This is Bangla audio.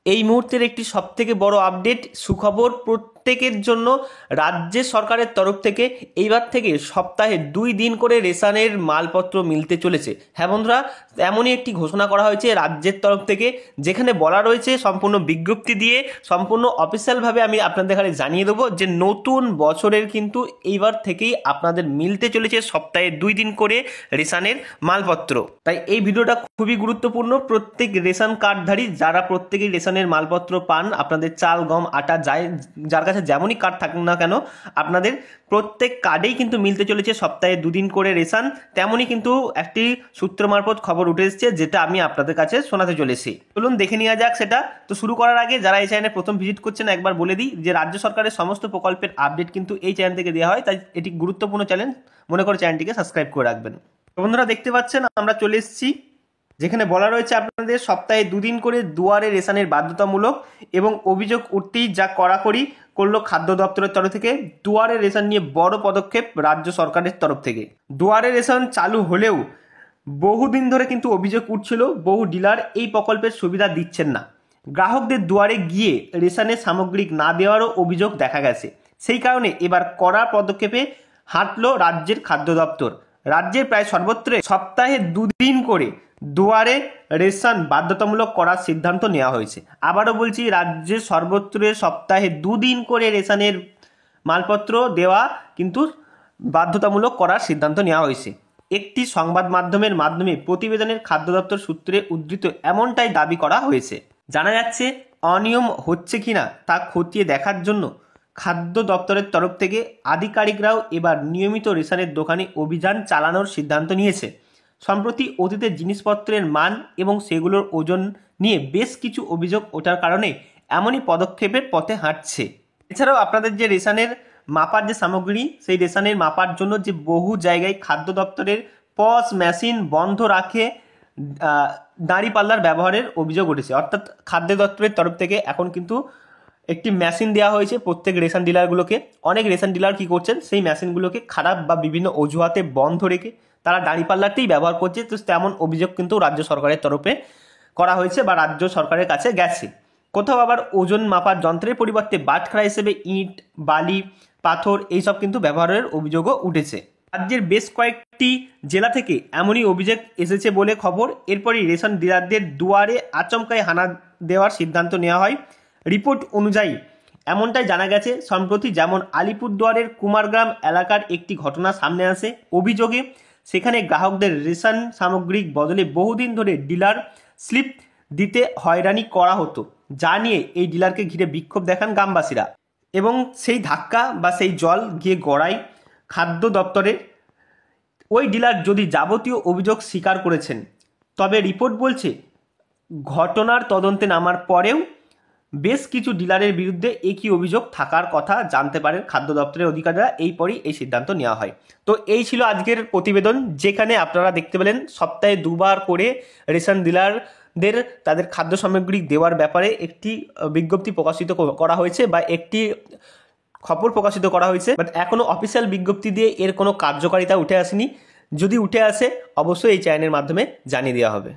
এই মুহূর্তের একটি সবথেকে বড় আপডেট, সুখবর প্রত্যেকের জন্য। রাজ্য সরকারের তরফ থেকে এইবার থেকে সপ্তাহে 2 দিন করে রেশনের মালপত্র মিলতে চলেছে। হ্যাঁ বন্ধুরা, এমনই একটি ঘোষণা করা হয়েছে রাজ্যের তরফ থেকে, যেখানে বলা রয়েছে সম্পূর্ণ বিজ্ঞপ্তি দিয়ে সম্পূর্ণ অফিসিয়ালভাবে আমি আপনাদের এখানে জানিয়ে দেবো যে নতুন বছরের কিন্তু এইবার থেকেই আপনাদের মিলতে চলেছে সপ্তাহে 2 দিন করে রেশনের মালপত্র। তাই এই ভিডিওটা খুবই গুরুত্বপূর্ণ। প্রত্যেক রেশন কার্ডধারী যারা প্রত্যেকেই রেশনের মালপত্র পান, আপনাদের চাল, গম, আটা যার কাছে যেমনই কার্ড থাকুক না কেন, আপনাদের প্রত্যেক কার্ডেই কিন্তু মিলতে চলেছে সপ্তাহে 2 দিন করে রেশন। তেমনই কিন্তু একটি সূত্র মারফত খবর উঠে এসেছে, যেটা আমি আপনাদের কাছে শোনাতে চলেছি। চলুন দেখে নেওয়া যাক সেটা। তো শুরু করার আগে যারা এই চ্যানেলে প্রথম ভিজিট করছেন, একবার বলে দিই যে রাজ্য সরকারের সমস্ত প্রকল্পের আপডেট কিন্তু এই চ্যানেল থেকে দেওয়া হয়, তাই এটি গুরুত্বপূর্ণ চ্যানেল মনে করে চ্যানেলটিকে সাবস্ক্রাইব করে রাখবেন। তো বন্ধুরা দেখতে পাচ্ছেন আমরা চলে এসেছি, যেখানে বলা রয়েছে আপনাদের সপ্তাহে 2 দিন করে দুয়ারে রেশনের বাধ্যতামূলক, এবং অভিযোগ উঠতেই যা কড়াকড়ি করলো খাদ্য দপ্তরের তরফ থেকে। দুয়ারে রেশন নিয়ে বড় পদক্ষেপ রাজ্য সরকারের তরফ থেকে। দুয়ারে রেশন চালু হলেও বহুদিন ধরে কিন্তু অভিযোগ উঠছিল বহু ডিলার এই প্রকল্পের সুবিধা দিচ্ছেন না। গ্রাহকদের দুয়ারে গিয়ে রেশনের সামগ্রিক না দেওয়ারও অভিযোগ দেখা গেছে। সেই কারণে এবার কড়া পদক্ষেপে হাঁটলো রাজ্যের খাদ্য দপ্তর। রাজ্যের প্রায় সর্বত্র সপ্তাহে 2 দিন করে দুয়ারে রেশন বাধ্যতামূলক করার সিদ্ধান্ত নেওয়া হয়েছে। আবারও বলছি, রাজ্যের সর্বত্র সপ্তাহে 2 দিন করে রেশনের মালপত্র দেওয়া কিন্তু বাধ্যতামূলক করার সিদ্ধান্ত নেওয়া হয়েছে। একটি সংবাদ মাধ্যমের মাধ্যমে প্রতিবেদনের খাদ্য দপ্তর সূত্রে উদ্ধৃত এমনটাই দাবি করা হয়েছে। জানা যাচ্ছে, অনিয়ম হচ্ছে কিনা তা খতিয়ে দেখার জন্য খাদ্য দপ্তরের তরফ থেকে আধিকারিকরাও এবার নিয়মিত রেশনের দোকানে অভিযান চালানোর সিদ্ধান্ত নিয়েছে। সম্প্রতি অতীতের জিনিসপত্রের মান এবং সেগুলোর ওজন নিয়ে বেশ কিছু অভিযোগ ওঠার কারণে এমনই পদক্ষেপের পথে হাঁটছে। এছাড়াও আপনাদের যে রেশনের মাপার যে সামগ্রী, সেই রেশনের মাপার জন্য যে বহু জায়গায় খাদ্য দপ্তরের পস মেশিন বন্ধ রাখে দাঁড়িপাল্লার ব্যবহারের অভিযোগ উঠেছে। অর্থাৎ খাদ্য দপ্তরের তরফ থেকে এখন কিন্তু একটি মেশিন দেওয়া হয়েছে প্রত্যেক রেশন ডিলারগুলোকে। অনেক রেশন ডিলার কি করছেন, সেই মেশিনগুলোকে খারাপ বা বিভিন্ন অজুহাতে বন্ধ রেখে তারা দাঁড়িপাল্লাতেই ব্যবহার করছে। তো তেমন অভিযোগ কিন্তু রাজ্য সরকারের তরফে করা হয়েছে বা রাজ্য সরকারের কাছে গেছে। কোথাও আবার ওজন মাপার যন্ত্রের পরিবর্তে বাটখারা হিসেবে ইট, বালি, পাথর এইসব কিন্তু ব্যবহারের অভিযোগও উঠেছে। রাজ্যের বেশ কয়েকটি জেলা থেকে এমনই অভিযোগ এসেছে বলে খবর। এরপরই রেশন ডিলারদের দুয়ারে আচমকাই হানা দেওয়ার সিদ্ধান্ত নেওয়া হয়। রিপোর্ট অনুযায়ী এমনটাই জানা গেছে। সম্প্রতি যেমন আলিপুরদুয়ারের কুমারগ্রাম এলাকার একটি ঘটনা সামনে আসে। অভিযোগে সেখানে গ্রাহকদের রেশন সামগ্রিক বদলে বহুদিন ধরে ডিলার স্লিপ দিতে হয়রানি করা হতো, যা নিয়ে এই ডিলারকে ঘিরে বিক্ষোভ দেখান গ্রামবাসীরা, এবং সেই ধাক্কা বা সেই জল গিয়ে গড়ায় খাদ্য দপ্তরে। ওই ডিলার যদি যাবতীয় অভিযোগ স্বীকার করেছেন, তবে রিপোর্ট বলছে ঘটনার তদন্তে নামার পরেও বেশ কিছু ডিলারের বিরুদ্ধে একই অভিযোগ থাকার কথা জানতে পারেন খাদ্য দপ্তরের অধিকারীরা। এরপরই এই সিদ্ধান্ত নেওয়া হয়। তো এই ছিল আজকের প্রতিবেদন, যেখানে আপনারা দেখতে পেলেন সপ্তাহে 2বার করে রেশন ডিলারদের তাদের খাদ্য সামগ্রী দেওয়ার ব্যাপারে একটি বিজ্ঞপ্তি প্রকাশিত করা হয়েছে বা একটি খবর প্রকাশিত করা হয়েছে। বাট এখনও অফিসিয়াল বিজ্ঞপ্তি দিয়ে এর কোনো কার্যকারিতা উঠে আসেনি। যদি উঠে আসে অবশ্যই এই চ্যানেলের মাধ্যমে জানিয়ে দেওয়া হবে।